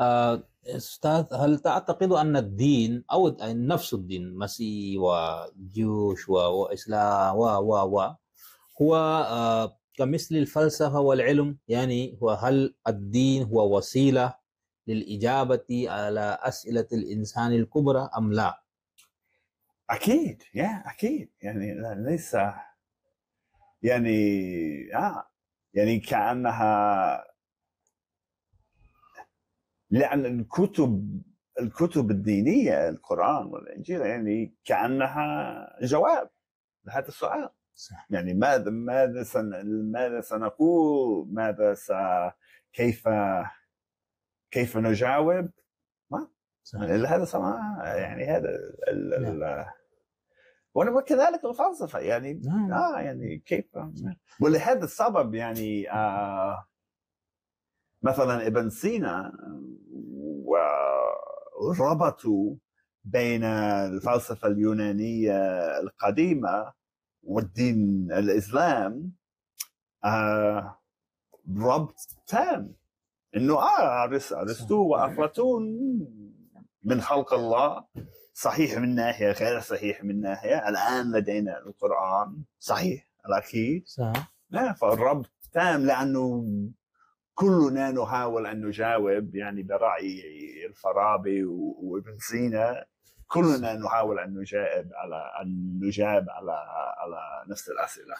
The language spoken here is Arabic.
أستاذ، هل تعتقد أن الدين أو نفس الدين مسيح وجيوش وإسلام هو كمثل الفلسفة والعلم؟ يعني هل الدين هو وسيلة للإجابة على أسئلة الإنسان الكبرى أم لا؟ اكيد اكيد، يعني ليس يعني يعني كانها، لان الكتب الدينيه، القران والانجيل، يعني كانها جواب لهذا السؤال. صح. يعني ماذا سنقول، كيف كيف نجاوب؟ ما صح. يعني هذا يعني هذا نعم. وكذلك الفلسفه، يعني نعم. يعني كيف. ولهذا السبب يعني مثلا ابن سينا وربطوا بين الفلسفه اليونانيه القديمه والدين الاسلام ربط تام، انه ارسطو وافلاطون من خلق الله، صحيح من ناحيه، غير صحيح من ناحيه. الان لدينا القران صحيح الاكيد، صح. فالربط تام، لانه كلنا نحاول ان نجاوب، يعني براي الفارابي وابن سينا، كلنا نحاول ان نجاوب على نفس الاسئله.